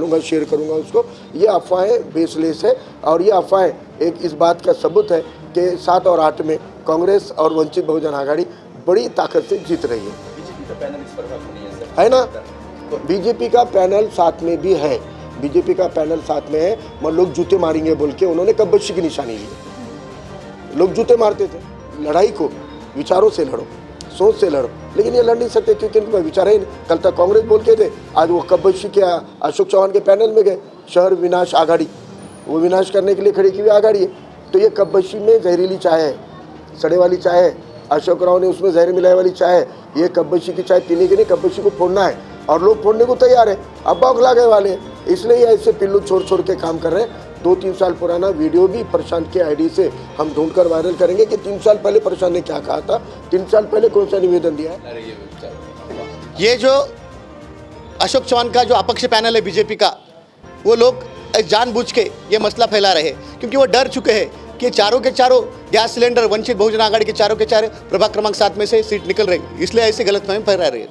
डालूंगा, शेयर करूंगा उसको। ये अफवाहें बेसलेस है और ये अफवाहें एक इस बात का सबूत है कि 7 और 8 में कांग्रेस और वंचित बहुजन आघाड़ी बड़ी ताकत से जीत रही है ना। बीजेपी का पैनल साथ में भी है, बीजेपी का पैनल साथ में है, मगर लोग जूते मारेंगे बोल के उन्होंने कब्बशी की निशानी ली। लोग जूते मारते थे, लड़ाई को विचारों से लड़ो, सोच से लड़ो, लेकिन ये लड़ नहीं सकते क्योंकि इनके विचार ही नहीं। कल तक कांग्रेस बोल के थे, आज वो कब्बशी के अशोक चौहान के पैनल में गए। शहर विनाश आघाड़ी, वो विनाश करने के लिए खड़ी की हुई आघाड़ी है। तो ये कब्बशी में जहरीली चाय है, सड़े वाली चाय है। अशोक राव ने उसमें जहर मिलाए वाली चाय है। ये कब्बशी की चाय पीने की नहीं, कब्बशी को फोड़ना है और लोग फोड़ने को तैयार है। अब बौखला गए वाले हैं, इसलिए ये ऐसे पिल्लू छोड़ के काम कर रहे हैं। 2-3 साल पुराना वीडियो भी प्रशांत के आईडी से हम ढूंढकर वायरल करेंगे कि 3 साल पहले प्रशांत ने क्या कहा था, 3 साल पहले कौन सा निवेदन दिया है। ये जो अशोक चौहान का जो अपक्ष पैनल है बीजेपी का, वो लोग जानबूझ के ये मसला फैला रहे हैं क्योंकि वो डर चुके हैं कि चारों के चारों गैस सिलेंडर वंचित बहुजन आघाड़ी के चारों के चारों प्रभाग क्रमांक 7 में से सीट निकल रही, इसलिए ऐसे गलतफहमी फैला रही है।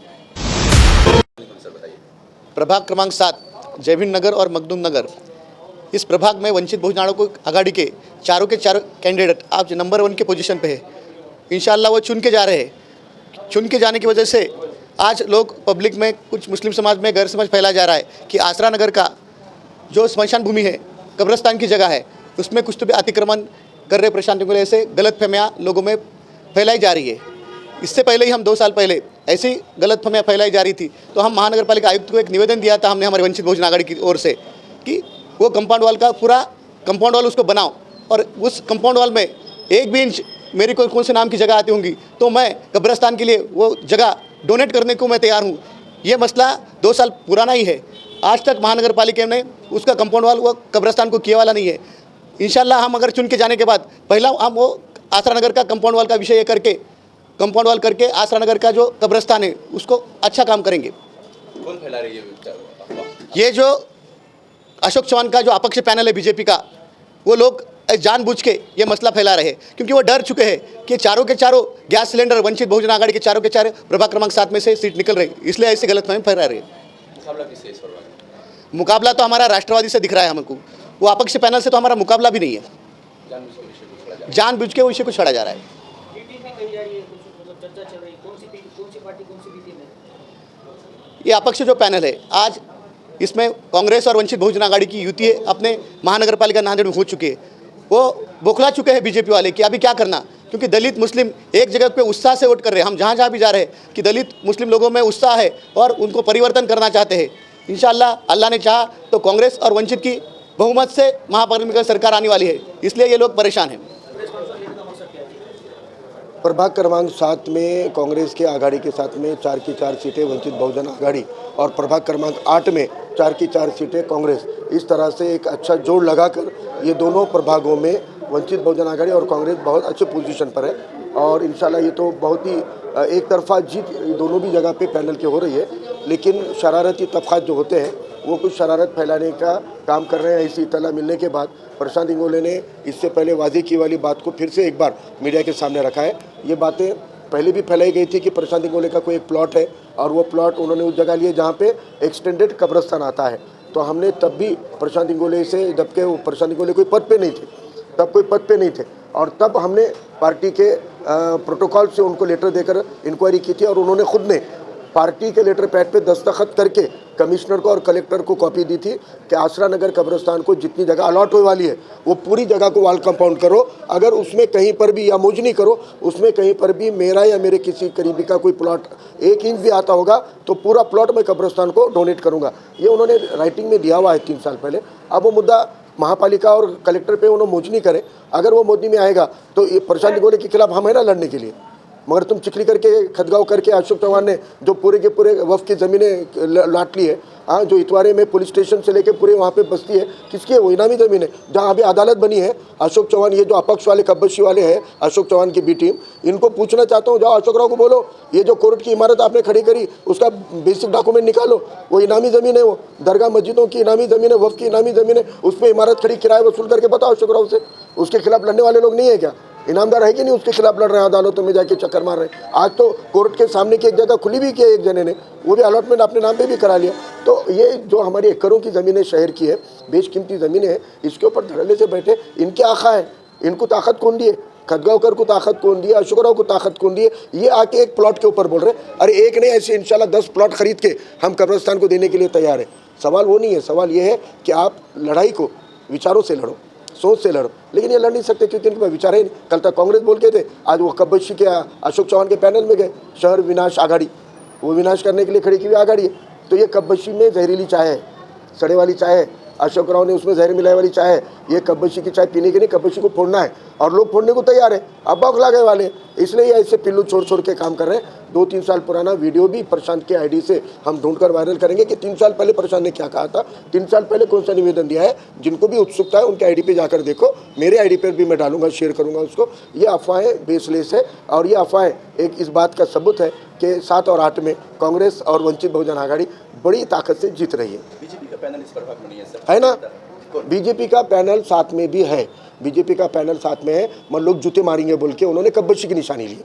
प्रभाग क्रमांक 7 जयभिन नगर और मखदूम नगर, इस प्रभाग में वंचित बहुजन आघाड़ी के चारों कैंडिडेट आज नंबर 1 के पोजीशन पे है। इंशाल्लाह वो चुन के जा रहे हैं। चुन के जाने की वजह से आज लोग पब्लिक में, कुछ मुस्लिम समाज में गैर समझ फैला जा रहा है कि आसरा नगर का जो स्मशान भूमि है, कब्रिस्तान की जगह है, उसमें कुछ तो भी अतिक्रमण कर रहे प्रशांत इंगोले से गलतफहमियां लोगों में फैलाई जा रही है। इससे पहले ही हम 2 साल पहले ऐसी गलतफहमियां फैलाई जा रही थी तो हम महानगर पालिका आयुक्त को एक निवेदन दिया था हमने हमारे वंचित बहुजन आघाड़ी की ओर से कि वो कंपाउंड वाल का पूरा कंपाउंड वाल उसको बनाओ और उस कंपाउंड वाल में 1 भी इंच मेरी कौन से नाम की जगह आती होंगी तो मैं कब्रिस्तान के लिए वो जगह डोनेट करने को मैं तैयार हूँ। ये मसला 2 साल पुराना ही है, आज तक महानगर पालिका ने उसका कंपाउंड वाल वो कब्रिस्तान को किया वाला नहीं है। इंशाल्लाह हम अगर चुन के जाने के बाद पहला हम वो आसरा नगर का कंपाउंड वाल का विषय ये करके कंपाउंड वाल करके आसरा नगर का जो कब्रिस्तान है उसको अच्छा काम करेंगे। कौन फैला रही है ये जो अशोक चौहान का जो अपक्ष पैनल है बीजेपी का, वो लोग जानबूझ के ये मसला फैला रहे हैं क्योंकि वो डर चुके हैं कि चारों के चारों गैस सिलेंडर वंचित बहुजन आघाड़ी के चारों प्रभाग क्रमांक 7 में से सीट निकल रही, इसलिए ऐसी गलतफहमी फैला रही है। मुकाबला किससे इस पर? मुकाबला तो हमारा राष्ट्रवादी से दिख रहा है हमको, वो अपक्ष पैनल से तो हमारा मुकाबला भी नहीं है। जानबूझ के विषय को छड़ा जा रहा है। ये अपक्ष जो पैनल है आज इसमें कांग्रेस और वंचित बहुजन आघाड़ी की युति अपने महानगर पालिका नांदेड़ में हो चुकी है। वो बौखला चुके हैं बीजेपी वाले कि अभी क्या करना, क्योंकि दलित मुस्लिम एक जगह पे उत्साह से वोट कर रहे हैं। हम जहाँ भी जा रहे हैं कि दलित मुस्लिम लोगों में उत्साह है और उनको परिवर्तन करना चाहते हैं। इंशाल्लाह अल्लाह ने चाहा तो कांग्रेस और वंचित की बहुमत से महापालिका सरकार आने वाली है, इसलिए ये लोग परेशान हैं। प्रभाग क्रमांक 7 में कांग्रेस के आघाड़ी के साथ में 4 की 4 सीटें वंचित बहुजन आघाड़ी और प्रभाग क्रमांक 8 में 4 की 4 सीटें कांग्रेस। इस तरह से एक अच्छा जोड़ लगाकर ये दोनों प्रभागों में वंचित बहुजन आघाड़ी और कांग्रेस बहुत अच्छे पोजीशन पर है और इंशाल्लाह ये तो बहुत ही एक तरफा जीत दोनों भी जगह पे पैनल की हो रही है। लेकिन शरारती तबक़ात जो होते हैं वो कुछ शरारत फैलाने का काम कर रहे हैं। ऐसी इत्तला मिलने के बाद प्रशांत इंगोले ने इससे पहले वादे की वाली बात को फिर से एक बार मीडिया के सामने रखा है। ये बातें पहले भी फैलाई गई थी कि प्रशांत इंगोले का कोई एक प्लॉट है और वो प्लॉट उन्होंने उस जगह लिए जहाँ पे एक्सटेंडेड कब्रिस्तान आता है। तो हमने तब भी प्रशांत इंगोले से, जबकि वो प्रशांत इंगोले कोई पद पे नहीं थे, तब कोई पद पे नहीं थे और तब हमने पार्टी के प्रोटोकॉल से उनको लेटर देकर इंक्वायरी की थी और उन्होंने खुद ने पार्टी के लेटर पैड पे दस्तखत करके कमिश्नर को और कलेक्टर को कॉपी दी थी कि आसरा नगर कब्रिस्तान को जितनी जगह अलॉट होने वाली है वो पूरी जगह को वाल कंपाउंड करो। अगर उसमें कहीं पर भी या मोजनी करो, उसमें कहीं पर भी मेरा या मेरे किसी करीबी का कोई प्लॉट 1 इंच भी आता होगा तो पूरा प्लॉट मैं कब्रिस्तान को डोनेट करूँगा। ये उन्होंने राइटिंग में दिया हुआ है 3 साल पहले। अब वो मुद्दा महापालिका और कलेक्टर पे उन्होंने मोजनी करें। अगर वो मोजनी में आएगा तो ये प्रशांत इंगोले के खिलाफ हम है ना लड़ने के लिए, मगर तुम चिखली करके खदगांव करके अशोक चौहान ने जो पूरे के पूरे वफ की ज़मीनें लाट ली है, हाँ, जो इतवारे में पुलिस स्टेशन से लेके पूरे वहाँ पे बस्ती है, किसकी है वो? इनामी ज़मीन है जहाँ अभी अदालत बनी है। अशोक चौहान, ये जो अपक्ष वाले कब्बशी वाले हैं, अशोक चौहान की बी टीम, इनको पूछना चाहता हूँ, जाओ अशोक राव को बोलो ये जो कोर्ट की इमारत आपने खड़ी करी उसका बेसिक डॉक्यूमेंट निकालो। वो इनामी ज़मीन है, वो दरगाह मस्जिदों की इनामी ज़मीन है, वफ की इनामी ज़मीन है, उस पर इमारत खड़ी किराया वसूल करके बताओ अशोक राव से। उसके खिलाफ लड़ने वाले लोग नहीं है क्या? इनामदार है कि नहीं, उसके खिलाफ लड़ रहे हैं, अदालतों में जाके चक्कर मार रहे हैं। आज तो कोर्ट के सामने की एक जगह खुली भी की है एक जने ने, वो भी अलॉटमेंट अपने नाम पे भी करा लिया। तो ये जो हमारी एकड़ों की ज़मीनें शहर की है, बेशकीमती ज़मीनें हैं, इसके ऊपर धड़ल्ले से बैठे इनके आखा है, इनको ताकत कौन दी है? खदगांवकर को ताकत कौन दी है? अशोकराव को ताकत कौन दी है? ये आके एक प्लॉट के ऊपर बोल रहे हैं। अरे एक नहीं, ऐसे इंशाल्लाह 10 प्लॉट खरीद के हम कब्रिस्तान को देने के लिए तैयार है। सवाल वो नहीं है, सवाल ये है कि आप लड़ाई को विचारों से लड़ो, सोच से लड़ो, लेकिन ये लड़ नहीं सकते क्योंकि इनके पास विचार है नहीं। कल तक कांग्रेस बोल के थे, आज वो कब्बशी के अशोक चौहान के पैनल में गए, शहर विनाश आघाड़ी, वो विनाश करने के लिए खड़ी की हुई आघाड़ी है। तो ये कब्बशी में जहरीली चाय है, सड़े वाली चाय है, अशोक राव ने उसमें जहर मिलाए वाली चाय है। ये कब्बशी की चाय पीने के नहीं, कब्बशी को फोड़ना है और लोग फोड़ने को तैयार है, अब बौखला गए वाले, इसलिए ये ऐसे पिल्लू छोड़ छोड़ के काम कर रहे हैं। 2-3 साल पुराना वीडियो भी प्रशांत के आईडी से हम ढूंढकर वायरल करेंगे कि 3 साल पहले प्रशांत ने क्या कहा था, 3 साल पहले कौन सा निवेदन दिया है। जिनको भी उत्सुकता है उनके आईडी पे जाकर देखो, मेरे आईडी पर भी मैं डालूंगा, शेयर करूंगा उसको। ये अफवाहें बेसलेस है और ये अफवाहें एक इस बात का सबूत है कि 7 और 8 में कांग्रेस और वंचित बहुजन आघाड़ी बड़ी ताकत से जीत रही है। बीजेपी का पैनल इस पर भाग में नहीं है सर, है ना? बीजेपी का पैनल साथ में भी है, बीजेपी का पैनल साथ में है। मन लोग जूते मारेंगे बोल के उन्होंने कब्बशी की निशानी ली,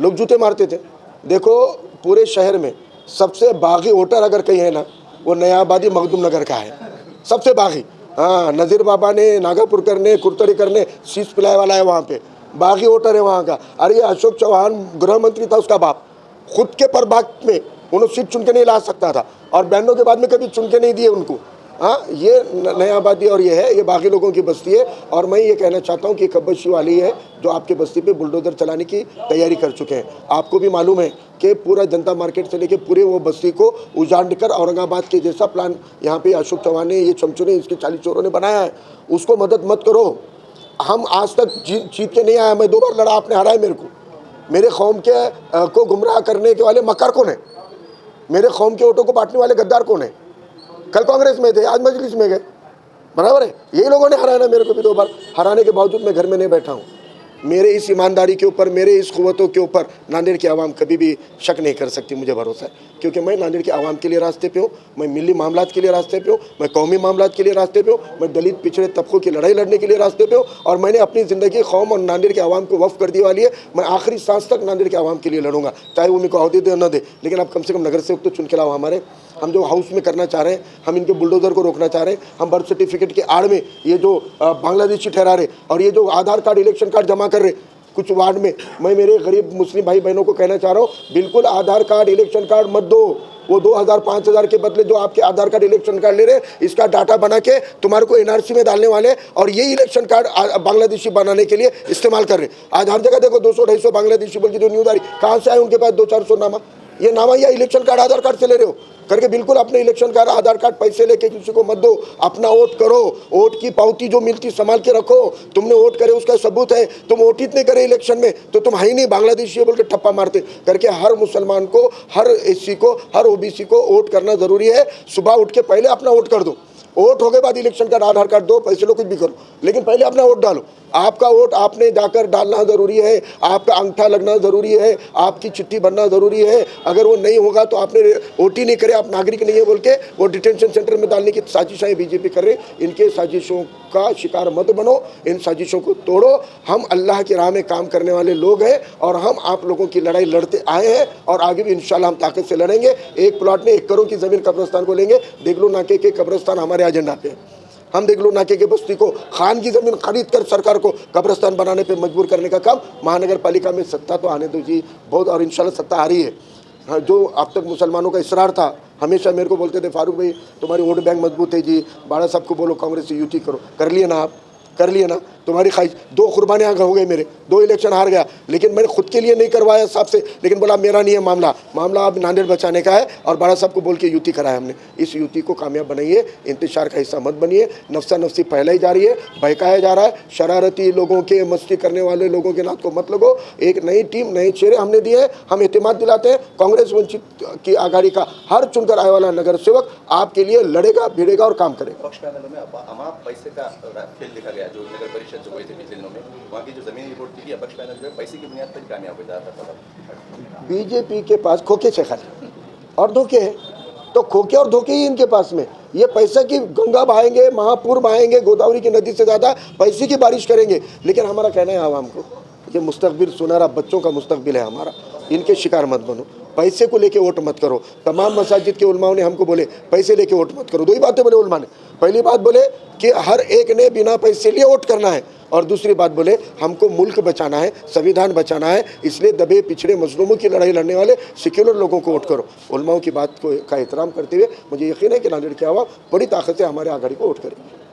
लोग जूते मारते थे। देखो पूरे शहर में सबसे बागी वोटर अगर कहीं है ना, वो नया आबादी मखदूम नगर का है, सबसे बागी। हाँ, नज़ीर बाबा ने, नागापुरकर ने, कुरतड़ीकर ने शीश पिलाए वाला है वहाँ पे, बागी वोटर है वहाँ का। अरे ये अशोक चौहान गृह मंत्री था, उसका बाप खुद के प्रभाग में उन्होंने सीट चुन के नहीं ला सकता था और बहनों के बाद में कभी चुन के नहीं दिए उनको। हाँ, ये नया आबादी और ये है, ये बाकी लोगों की बस्ती है। और मैं ये कहना चाहता हूँ कि कब्बशी वाली है जो आपके बस्ती पे बुलडोजर चलाने की तैयारी कर चुके हैं। आपको भी मालूम है कि पूरा जनता मार्केट से लेके पूरे वो बस्ती को उजाड़ कर औरंगाबाद के जैसा प्लान यहाँ पे अशोक चौहान ने, ये चमचों ने, इसके 40 चोरों ने बनाया है। उसको मदद मत करो। हम आज तक जीत के नहीं आया, मैं 2 बार लड़ा, आपने हराया मेरे को। मेरे कौम के को गुमराह करने के वाले मक्कार कौन है? मेरे कौम के वोटों को बांटने वाले गद्दार कौन है? कल कांग्रेस में थे, आज मजलिस में गए, बराबर है। यही लोगों ने हराया ना मेरे को भी 2 बार। हराने के बावजूद मैं घर में नहीं बैठा हूँ। मेरे इस ईमानदारी के ऊपर, मेरे इस क़ुव्वतों के ऊपर नांदेड़ की आवाम कभी भी शक नहीं कर सकती, मुझे भरोसा है। क्योंकि मैं नांदेड़ की आवाम के लिए रास्ते पे हूँ, मैं मिली मामलात के लिए रास्ते पे हूँ, मैं कौमी मामलात के लिए रास्ते पे हूँ, मैं दलित पिछड़े तबकों की लड़ाई लड़ने के लिए रास्ते पे हूँ। और मैंने अपनी ज़िंदगी कौम और नांदेड़ की आवाम को वफ़ कर दी वाली है। मैं आखिरी सांस तक नांदेड़ की आवाम के लिए लड़ूंगा, चाहे वो मेरे को अहदे दे न दे, लेकिन आप कम से कम नगर सेवक तो चुन के लाओ हमारे। हम जो हाउस में करना चाह रहे हैं, हम इनके बुलडोज़र को रोकना चाह रहे हैं। हम बर्थ सर्टिफिकेट के आड़ में ये जो बांग्लादेशी ठहरा रहे और ये जो आधार कार्ड, इलेक्शन कार्ड जमा कर रहे कुछ वार्ड में, मैं मेरे गरीब मुस्लिम भाई बहनों को कहना चाह रहा हूँ, बिल्कुल आधार कार्ड, इलेक्शन कार्ड मत दो। वो 2000-5000 के बदले जो आपके आधार कार्ड, इलेक्शन कार्ड ले रहे, इसका डाटा बना के तुम्हारे को एनआरसी में डालने वाले और ये इलेक्शन कार्ड बांग्लादेशी बनाने के लिए इस्तेमाल कर रहे। आज हर जगह देखो 200-250 बांग्लादेशी बोल के जो न्यूज़ आ रही, कहाँ से आए उनके पास 200-400 नामा? ये नामा या इलेक्शन कार्ड, आधार कार्ड से ले रहे हो करके। बिल्कुल अपने इलेक्शन कार्ड, आधार कार्ड पैसे लेके किसी को मत दो, अपना वोट करो। वोट की पावती जो मिलती संभाल के रखो। तुमने वोट करे उसका सबूत है। तुम वोट इतने करे इलेक्शन में तो तुम है ही नहीं, बांग्लादेशी बोल के ठप्पा मारते करके। हर मुसलमान को, हर एससी को, हर ओबीसी को वोट करना जरूरी है। सुबह उठ के पहले अपना वोट कर दो, वोट हो गए बाद इलेक्शन कार्ड, आधार कार्ड दो, पैसे लो, कुछ भी करो, लेकिन पहले अपना वोट डालो। आपका वोट आपने जाकर डालना ज़रूरी है, आपका अंगूठा लगना ज़रूरी है, आपकी चिट्ठी भरना ज़रूरी है। अगर वो नहीं होगा तो आपने वोट ही नहीं करे, आप नागरिक नहीं है बोल के वो डिटेंशन सेंटर में डालने की साजिशें बीजेपी कर रही। इनके साजिशों का शिकार मत बनो, इन साजिशों को तोड़ो। हम अल्लाह की राह में काम करने वाले लोग हैं और हम आप लोगों की लड़ाई लड़ते आए हैं और आगे भी इंशाल्लाह हम ताकत से लड़ेंगे। एक प्लॉट में 1 करोड़ की ज़मीन कब्रिस्तान को लेंगे। देगलू नाके के कब्रिस्तान हमारे एजेंडा पे है। हम देगलू नाके के बस्ती को खान की ज़मीन खरीद कर सरकार को कब्रिस्तान बनाने पे मजबूर करने का काम महानगर पालिका में सत्ता तो आने दो जी बहुत, और इंशाल्लाह सत्ता आ रही है। जो अब तक मुसलमानों का इसरार था, हमेशा मेरे को बोलते थे फारूक भाई तुम्हारी वोट बैंक मजबूत है जी, बाड़ा साहब को बोलो कांग्रेस से यूटी करो। कर लिए ना आप, कर लिए ना। तुम्हारी ख्वाहिश 2 कुर्बानियाँ हो गई, मेरे 2 इलेक्शन हार गया, लेकिन मैंने खुद के लिए नहीं करवाया साहब से, लेकिन बोला मेरा नहीं है मामला अब नांदेड़ बचाने का है और बड़ा साहब को बोल के युति कराया हमने। इस युति को कामयाब बनाइए, इंतशार का हिस्सा मत बनिए। नफ्सा नफ्सी फैलाई जा रही है, बहकाया जा रहा है। शरारती लोगों के, मस्ती करने वाले लोगों के नाथ को मत लगो। एक नई टीम, नए चेहरे हमने दिए हैं, हम एतमाद दिलाते हैं। कांग्रेस वंचित की आघाड़ी का हर चुनकर आए वाला नगर सेवक आपके लिए लड़ेगा, भिड़ेगा और काम करेगा। पक्ष पैनलों में अमाप पैसे का खेल देखा गया। जो नगर परिषद जो हुए थे पिछले दिनों में, वहाँ की जो जमीनी रिपोर्ट थी, अपक्ष पैनल जो है पैसे की बुनियाद पर कामयाब हो जाता था। बीजेपी के पास खोखे से खाली और धोखे हैं, तो खोखे और धोखे ही इनके पास में। ये पैसा की गंगा बहाएंगे, महापुर बहाएंगे, गोदावरी की नदी से ज़्यादा पैसे की बारिश करेंगे। लेकिन हमारा कहना है आवाम को, ये मुस्तकबिल सुनहरा बच्चों का मुस्तकबिल है हमारा, इनके शिकार मत बनो। पैसे को लेके वोट मत करो। तमाम मसाजिद के उलमाओं ने हमको बोले पैसे लेके वोट मत करो। दो ही बातें बोले उलमा ने। पहली बात बोले कि हर एक ने बिना पैसे लिए वोट करना है, और दूसरी बात बोले हमको मुल्क बचाना है, संविधान बचाना है, इसलिए दबे पिछड़े मजलूमों की लड़ाई लड़ने वाले सेक्युलर लोगों को वोट करो। उलमाओं की बात को का एहतराम करते हुए मुझे यकीन है कि नांदेड़ की आवाम बड़ी ताकत से हमारे आघाड़ी को वोट करेगी।